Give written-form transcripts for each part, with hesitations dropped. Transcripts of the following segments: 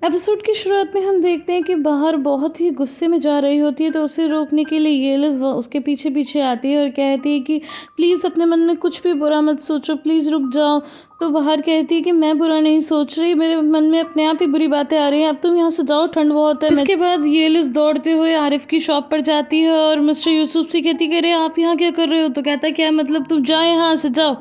Episode की शुरुआत में हम देखते हैं कि बाहर बहुत ही गुस्से में जा रही होती है, तो उसे रोकने के लिए येलिस उसके पीछे पीछे आती है और कहती है कि प्लीज़ अपने मन में कुछ भी बुरा मत सोचो, प्लीज़ रुक जाओ। तो बाहर कहती है कि मैं बुरा नहीं सोच रही, मेरे मन में अपने आप ही बुरी बातें आ रही हैं, अब तुम यहाँ से जाओ, ठंड बहुत है। इसके बाद येलिस दौड़ते हुए आरिफ की शॉप पर जाती है और मिस्टर यूसुफ से कहती है, अरे आप यहाँ क्या कर रहे हो? तो कहता है क्या मतलब, तुम जाओ यहाँ से, जाओ।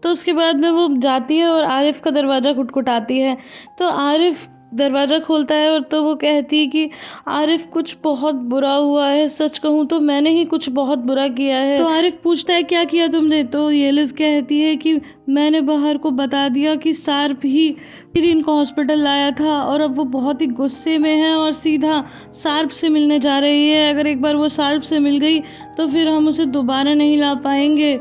तो उसके बाद में वो जाती है और आरिफ का दरवाज़ा खटखटाती है। तो आरिफ दरवाज़ा खोलता है और तो वो कहती है कि आरिफ कुछ बहुत बुरा हुआ है, सच कहूँ तो मैंने ही कुछ बहुत बुरा किया है। तो आरिफ पूछता है क्या किया तुमने? तो येलिस कहती है कि मैंने बाहर को बता दिया कि सार्प ही शिरीन को हॉस्पिटल लाया था और अब वो बहुत ही गुस्से में है और सीधा सार्प से मिलने जा रही है। अगर एक बार वो सार्प से मिल गई तो फिर हम उसे दोबारा नहीं ला पाएंगे।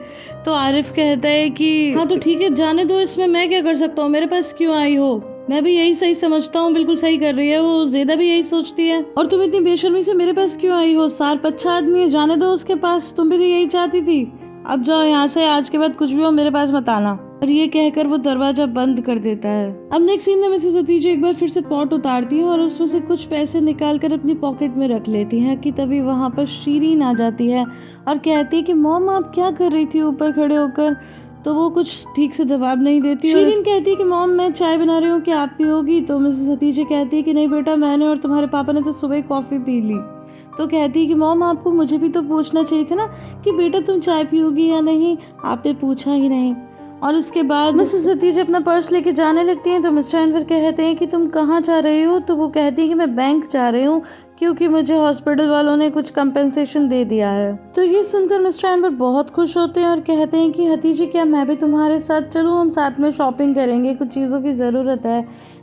तो आरिफ कहता है कि हाँ तो ठीक है, जाने दो, इसमें मैं क्या कर सकता हूँ, मेरे पास क्यों आई हो? मैं भी यही सही समझता हूँ, बिल्कुल सही कर रही है वो, ज़ेदा भी यही सोचती है। और तुम इतनी बेशर्मी से मेरे पास क्यों आई हो? सार्प अच्छा आदमी है, जाने दो उसके पास, तुम भी तो यही चाहती थी। अब जाओ यहाँ से, आज के बाद कुछ भी हो मेरे पास मत आना। और ये कहकर वो दरवाजा बंद कर देता है। अब नेक्स्ट सीन में मिसेस हतीजा एक बार फिर से पॉट उतारती है और उसमें से कुछ पैसे निकाल कर अपनी पॉकेट में रख लेती हैं कि तभी वहाँ पर शिरीन आ जाती है और कहती है कि मॉम आप क्या कर रही थी ऊपर खड़े होकर? तो वो कुछ ठीक से जवाब नहीं देती। शिरीन कहती है कि मॉम मैं चाय बना रही हूँ, कि आप पियोगी? तो मिसेस हतीजा कहती है कि नहीं बेटा, मैंने और तुम्हारे पापा ने तो सुबह कॉफ़ी पी ली। तो कहती है कि मॉम आपको मुझे भी तो पूछना चाहिए था ना कि बेटा तुम चाय पियोगी या नहीं, आपने पूछा ही नहीं। और उसके बाद मिसेस हतीजा अपना पर्स लेके जाने लगती हैं। तो मिस्टर एनवर कहते हैं कि तुम कहाँ जा रही हो? तो वो कहती है कि मैं बैंक जा रही हूँ क्योंकि मुझे हॉस्पिटल वालों ने कुछ कंपेंसेशन दे दिया है। तो ये सुनकर मिस्टर एनवर बहुत खुश होते हैं और कहते हैं कि हतीजा क्या मैं भी तुम्हारे साथ चलूँ, हम साथ में शॉपिंग करेंगे, कुछ चीज़ों की ज़रूरत है।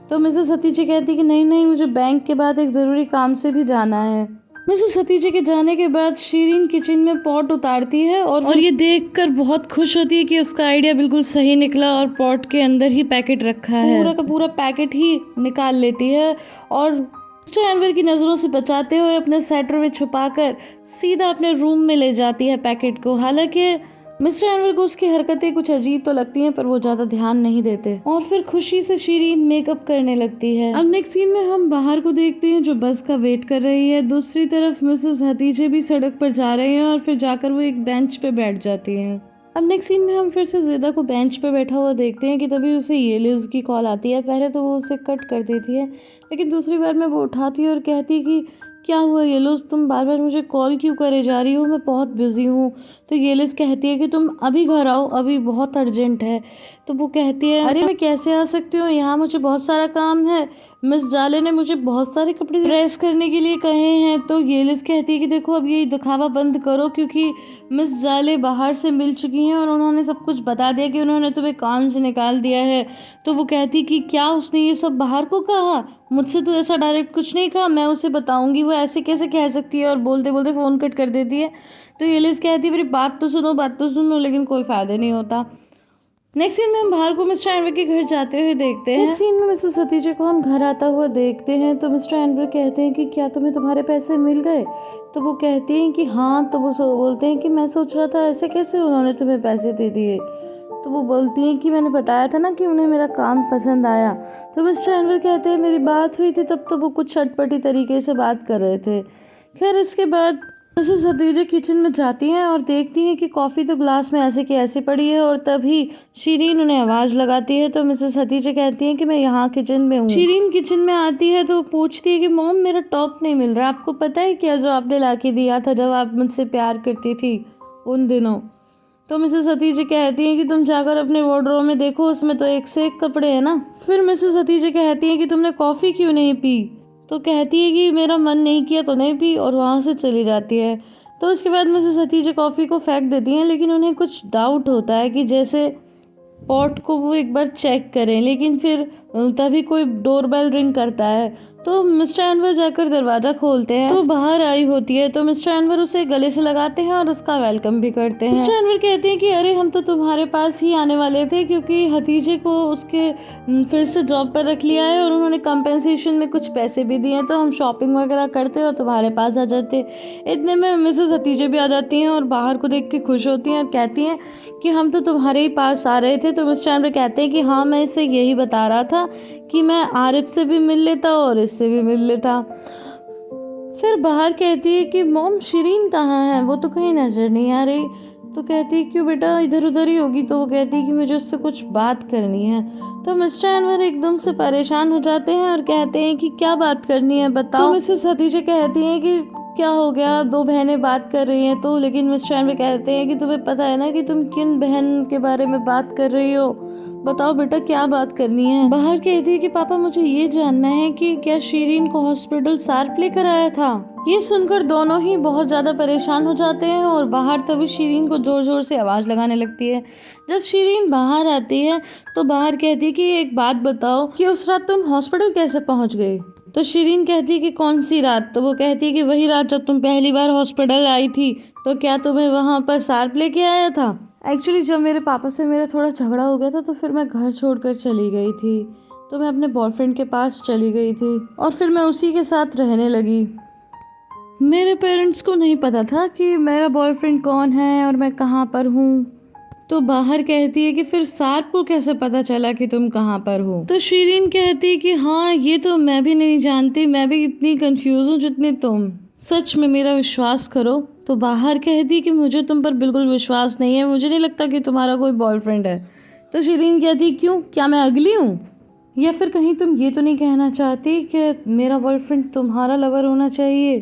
तो मिसेस हतीजा कहती है कि नहीं नहीं, मुझे बैंक के बाद एक ज़रूरी काम से भी जाना है। मिसेस हतीजा के जाने के बाद शिरीन किचन में पॉट उतारती है और ये देखकर बहुत खुश होती है कि उसका आइडिया बिल्कुल सही निकला और पॉट के अंदर ही पैकेट रखा है, पूरा का पूरा पैकेट ही निकाल लेती है और मिस्टर एनवर की नज़रों से बचाते हुए अपने स्वेटर में छुपाकर सीधा अपने रूम में ले जाती है पैकेट को। हालांकि मिस्टर एनवर को उसकी हरकतें कुछ अजीब तो लगती हैं पर वो ज़्यादा ध्यान नहीं देते और फिर खुशी से शिरीन मेकअप करने लगती है। अब नेक्स्ट सीन में हम बाहर को देखते हैं जो बस का वेट कर रही है। दूसरी तरफ मिसेस हतीजे भी सड़क पर जा रहे हैं और फिर जाकर वो एक बेंच पे बैठ जाती हैं। अब नेक्स्ट सीन में हम फिर से ज़ेदा को बेंच पे बैठा हुआ देखते हैं कि तभी उसे येलिस की कॉल आती है। पहले तो वो उसे कट कर देती है लेकिन दूसरी बार में वो उठाती है और कहती है कि क्या हुआ येलिस, तुम बार बार मुझे कॉल क्यों करे जा रही हो, मैं बहुत बिजी हूँ। तो येलिस कहती है कि तुम अभी घर आओ, अभी बहुत अर्जेंट है। तो वो कहती है अरे मैं कैसे आ सकती हूँ, यहाँ मुझे बहुत सारा काम है, मिस जाले ने मुझे बहुत सारे कपड़े प्रेस करने के लिए कहे हैं। तो येलिस कहती है कि देखो अब ये दिखावा बंद करो क्योंकि मिस जाले बाहर से मिल चुकी हैं और उन्होंने सब कुछ बता दिया कि उन्होंने तुम्हें काम से निकाल दिया है। तो वो कहती कि क्या उसने ये सब बाहर को कहा? मुझसे तो ऐसा डायरेक्ट कुछ नहीं कहा, मैं उसे बताऊंगी, वो ऐसे कैसे कह सकती है? और बोलते बोलते फ़ोन कट कर देती है। तो येलिस कहती है मेरी बात तो सुनो, बात तो सुनो, लेकिन कोई फ़ायदा नहीं होता। नेक्स्ट सीन में हम बाहर को मिस्टर एनवर के घर जाते हुए देखते हैं। नेक्स्ट सीन में मिसेस हतीजा को हम घर आता हुआ देखते हैं। तो मिस्टर एनवर कहते हैं कि क्या तुम्हें तुम्हारे पैसे मिल गए? तो वो कहती हैं कि हाँ। तो वो बोलते हैं कि मैं सोच रहा था ऐसे कैसे उन्होंने तुम्हें पैसे दे दिए। तो वो बोलती हैं कि मैंने बताया था ना कि उन्हें मेरा काम पसंद आया। तो मिस्टर एनवर कहते हैं मेरी बात हुई थी तब तो वो कुछ चटपटी तरीके से बात कर रहे थे। खैर इसके बाद मिसेस हतीजा किचन में जाती हैं और देखती हैं कि कॉफ़ी तो ग्लास में ऐसे की ऐसे पड़ी है और तभी शिरीन उन्हें आवाज़ लगाती है। तो मिसेस हतीजा कहती हैं कि मैं यहाँ किचन में हूँ। शिरीन किचन में आती है तो पूछती है कि मॉम मेरा टॉप नहीं मिल रहा, आपको पता है क्या, जो आपने ला के दिया था जब आप मुझसे प्यार करती थी उन दिनों। तो मिसेस हतीजा कहती हैं कि तुम जाकर अपने वार्डरोब में देखो, उसमें तो एक से एक कपड़े हैं ना। फिर मिसेस हतीजा कहती हैं कि तुमने कॉफ़ी क्यों नहीं पी? तो कहती है कि मेरा मन नहीं किया तो नहीं पी और वहाँ से चली जाती है। तो उसके बाद मिसेस हतीजा कॉफ़ी को फेंक देती हैं लेकिन उन्हें कुछ डाउट होता है कि जैसे पॉट को वो एक बार चेक करें, लेकिन फिर तभी कोई डोरबेल रिंग करता है तो मिस्टर अनवर जाकर दरवाज़ा खोलते हैं तो बाहर आई होती है। तो मिस्टर अनवर उसे गले से लगाते हैं और उसका वेलकम भी करते हैं। मिस्टर अनवर कहते हैं कि अरे हम तो तुम्हारे पास ही आने वाले थे, क्योंकि हतीजे को उसके फिर से जॉब पर रख लिया है और उन्होंने कंपेंसेशन में कुछ पैसे भी दिए, तो हम शॉपिंग वगैरह करते और तुम्हारे पास आ जाते। इतने में मिसेस हतीजे भी आ जाती हैं और बाहर को देख के खुश होती हैं और कहती हैं कि हम तो तुम्हारे ही पास आ रहे थे। तो मिस्टर अनवर कहते हैं कि हाँ, मैं इसे यही बता रहा था कि मैं आरिफ से भी मिल लेता और इससे भी मिल लेता। फिर बाहर कहती है कि मॉम शिरीन कहाँ है, वो तो कहीं नज़र नहीं आ रही। तो कहती है क्यों बेटा, इधर उधर ही होगी। तो वो कहती है कि मुझे उससे कुछ बात करनी है। तो मिस्टर अनवर एकदम से परेशान हो जाते हैं और कहते हैं कि क्या बात करनी है बताओ। तो मिसेस हतीजे कहती हैं कि क्या हो गया, दो बहनें बात कर रही हैं तो। लेकिन मिस्टर अनवर कहते हैं कि तुम्हें पता है ना कि तुम किन बहन के बारे में बात कर रही हो, बताओ बेटा क्या बात करनी है। बाहर कहती है कि पापा मुझे ये जानना है कि क्या शिरीन को हॉस्पिटल सार्प लेकर आया था। ये सुनकर दोनों ही बहुत ज़्यादा परेशान हो जाते हैं और बाहर तभी शिरीन को ज़ोर ज़ोर से आवाज़ लगाने लगती है। जब शिरीन बाहर आती है तो बाहर कहती है कि एक बात बताओ कि उस रात तुम हॉस्पिटल कैसे पहुंच गई। तो शिरीन कहती है कि कौन सी रात। तो वो कहती है कि वही रात जब तुम पहली बार हॉस्पिटल आई थी। तो क्या तुम्हें वहाँ पर सार्प लेके आया था। एक्चुअली जब मेरे पापा से मेरा थोड़ा झगड़ा हो गया था तो फिर मैं घर छोड़कर चली गई थी। तो मैं अपने बॉयफ्रेंड के पास चली गई थी और फिर मैं उसी के साथ रहने लगी। मेरे पेरेंट्स को नहीं पता था कि मेरा बॉयफ्रेंड कौन है और मैं कहाँ पर हूँ। तो बाहर कहती है कि फिर सार्प को कैसे पता चला कि तुम कहाँ पर हो। तो शिरीन कहती है कि हाँ, ये तो मैं भी नहीं जानती, मैं भी इतनी कंफ्यूज हूँ जितनी तुम, सच में मेरा विश्वास करो। तो बाहर कहती है कि मुझे तुम पर बिल्कुल विश्वास नहीं है, मुझे नहीं लगता कि तुम्हारा कोई बॉयफ्रेंड है। तो शिरीन कहती है क्यों, क्या मैं अगली हूँ, या फिर कहीं तुम ये तो नहीं कहना चाहती कि मेरा बॉयफ्रेंड तुम्हारा लवर होना चाहिए।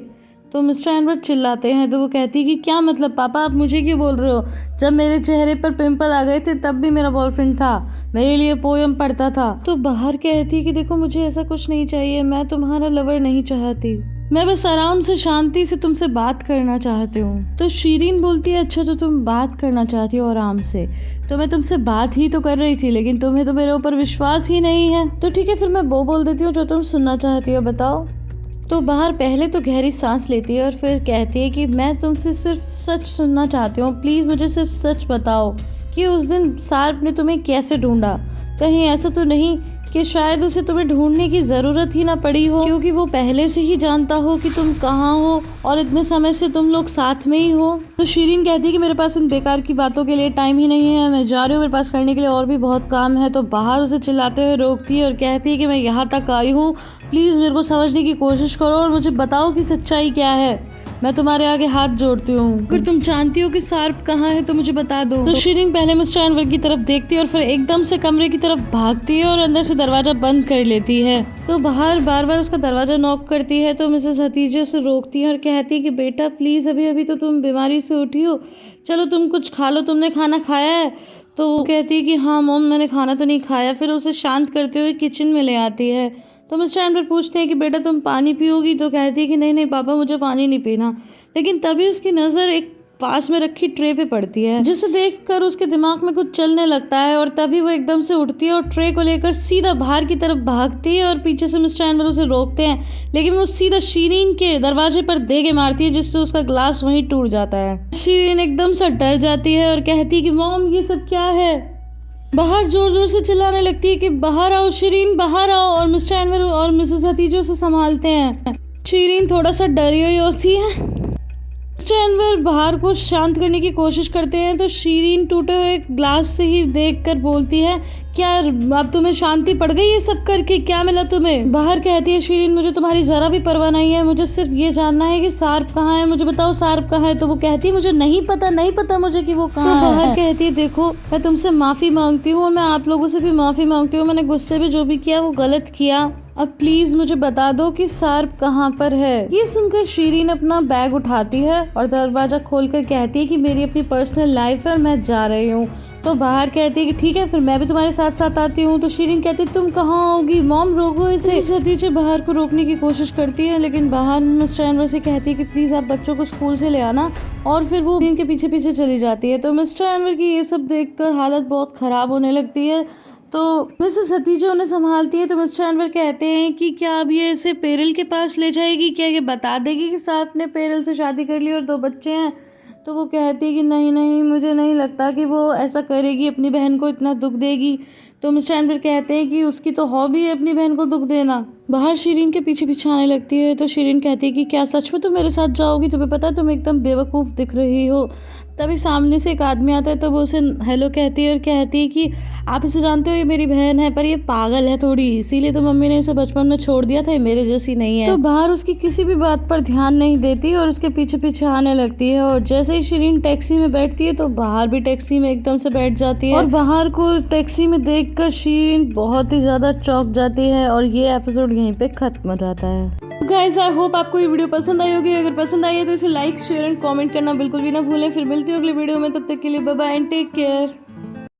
तो मिस्टर अनवर चिल्लाते हैं। तो वो कहती है कि क्या मतलब पापा, आप मुझे क्यों बोल रहे हो, जब मेरे चेहरे पर पिंपल आ गए थे तब भी मेरा बॉयफ्रेंड था, मेरे लिए पोयम पढ़ता था। तो बाहर कहती है कि देखो मुझे ऐसा कुछ नहीं चाहिए, मैं तुम्हारा लवर नहीं चाहती, मैं बस आराम से शांति से तुमसे बात करना चाहती हूँ। तो शिरीन बोलती है अच्छा तो तुम बात करना चाहती हो आराम से, तो मैं तुमसे बात ही तो कर रही थी, लेकिन तुम्हें तो मेरे ऊपर विश्वास ही नहीं है। तो ठीक है, फिर मैं वो बोल देती हूँ जो तुम सुनना चाहती हो, बताओ। तो बाहर पहले तो गहरी सांस लेती है और फिर कहती है कि मैं तुमसे सिर्फ सच सुनना चाहती हूँ, प्लीज़ मुझे सिर्फ सच बताओ कि उस दिन सार्प ने तुम्हें कैसे ढूंढा। कहीं ऐसा तो नहीं कि शायद उसे तुम्हें ढूंढने की ज़रूरत ही ना पड़ी हो, क्योंकि वो पहले से ही जानता हो कि तुम कहाँ हो और इतने समय से तुम लोग साथ में ही हो। तो शिरीन कहती है कि मेरे पास इन बेकार की बातों के लिए टाइम ही नहीं है, मैं जा रही हूँ, मेरे पास करने के लिए और भी बहुत काम है। तो बाहर उसे चिल्लाते हुए रोकती है और कहती है कि मैं यहाँ तक आई हूँ, प्लीज़ मेरे को समझने की कोशिश करो और मुझे बताओ कि सच्चाई क्या है, मैं तुम्हारे आगे हाथ जोड़ती हूँ, अगर तुम जानती हो कि सार्प कहाँ है तो मुझे बता दो। तो शिरीन पहले मिस्टर अनवर की तरफ देखती है और फिर एकदम से कमरे की तरफ भागती है और अंदर से दरवाजा बंद कर लेती है। तो बाहर बार बार उसका दरवाजा नॉक करती है। तो मिसेस हतीजे उसे रोकती है और कहती है कि बेटा प्लीज़, अभी अभी तो तुम बीमारी से उठी हो, चलो तुम कुछ खा लो, तुमने खाना खाया है। तो वो कहती है कि हाँ मॉम, मैंने खाना तो नहीं खाया। फिर उसे शांत करते हुए किचन में ले आती है। तो मिस्टर अनवर पूछते हैं कि बेटा तुम पानी पियोगी। तो कहती है कि नहीं नहीं पापा, मुझे पानी नहीं पीना। लेकिन तभी उसकी नज़र एक पास में रखी ट्रे पे पड़ती है, जिसे देखकर उसके दिमाग में कुछ चलने लगता है और तभी वो एकदम से उठती है और ट्रे को लेकर सीधा बाहर की तरफ भागती है और पीछे से मिस्टर अनवर उसे रोकते हैं, लेकिन वो सीधा शिरीन के दरवाजे पर देके मारती है, जिससे उसका ग्लास वहीं टूट जाता है। शिरीन एकदम से डर जाती है और कहती है कि मॉम ये सब क्या है। बाहर जोर जोर से चिल्लाने लगती है कि बाहर आओ शिरीन, बाहर आओ। और मिस्टर अनवर और मिसेस हतीजे उसे संभालते हैं। शिरीन थोड़ा सा डरी हुई होती है। मिस्टर अनवर बाहर को शांत करने की कोशिश करते हैं। तो शिरीन टूटे हुए ग्लास से ही देखकर बोलती है क्या अब तुम्हें शांति पड़ गई ये सब करके, क्या मिला तुम्हें। बाहर कहती है शिरीन मुझे तुम्हारी जरा भी परवाह नहीं है, मुझे सिर्फ ये जानना है कि सार्प कहाँ है, मुझे बताओ सार्प कहाँ है। तो वो कहती है मुझे नहीं पता मुझे कि वो कहाँ है। बाहर कहती है देखो मैं तुमसे माफ़ी मांगती हूँ और मैं आप लोगों से भी माफ़ी मांगती हूँ, मैंने गुस्से में जो भी किया वो गलत किया, अब प्लीज मुझे बता दो कि सार्प कहाँ पर है। ये सुनकर शिरीन अपना बैग उठाती है और दरवाजा खोलकर कहती है कि मेरी अपनी पर्सनल लाइफ है और मैं जा रही हूँ। तो बाहर कहती है कि ठीक है फिर मैं भी तुम्हारे साथ साथ आती हूँ। तो शिरीन कहती है तुम कहाँ होगी मॉम, रोको इसे। हतीजे बाहर को रोकने की कोशिश करती है, लेकिन बाहर मिस्टर अनवर से कहती है कि प्लीज आप बच्चों को स्कूल से ले आना, और फिर वो इनके पीछे पीछे चली जाती है। तो मिस्टर अनवर की ये सब देखकर हालत बहुत खराब होने लगती है। तो मिसेस हतीजा उन्हें संभालती है। तो मिस्टर अनवर कहते हैं कि क्या अब ये इसे पेरल के पास ले जाएगी, क्या ये बता देगी कि साहब ने पेरल से शादी कर ली और 2 बच्चे हैं। तो वो कहती है कि नहीं नहीं, मुझे नहीं लगता कि वो ऐसा करेगी, अपनी बहन को इतना दुख देगी। तो मिस्टर अनवर कहते हैं कि उसकी तो हॉबी है अपनी बहन को दुख देना। बाहर शिरीन के पीछे पीछे आने लगती है। तो शिरीन कहती है कि क्या सच में तुम मेरे साथ जाओगी, तुम्हें पता है तुम एकदम बेवकूफ़ दिख रही हो। तभी सामने से एक आदमी आता है। तो वो उसे हेलो कहती है और कहती है कि आप इसे जानते हो, ये मेरी बहन है पर ये पागल है थोड़ी, इसीलिए तो मम्मी ने इसे बचपन में छोड़ दिया था, ये मेरे जैसी नहीं है। तो बाहर उसकी किसी भी बात पर ध्यान नहीं देती और उसके पीछे पीछे आने लगती है। और जैसे ही शिरीन टैक्सी में बैठती है तो बाहर भी टैक्सी में एकदम से बैठ जाती है और बाहर को टैक्सी में देखकर शिरीन बहुत ही ज़्यादा चौंक जाती है। और ये एपिसोड यहीं पे खत्म हो जाता है। गाइस आई होप आपको ये वीडियो पसंद आई होगी। अगर पसंद आई है तो इसे लाइक शेयर एंड कमेंट करना बिल्कुल भी ना भूलें। फिर मिलती हूँ अगली वीडियो में, तब तक के लिए bye bye and take care.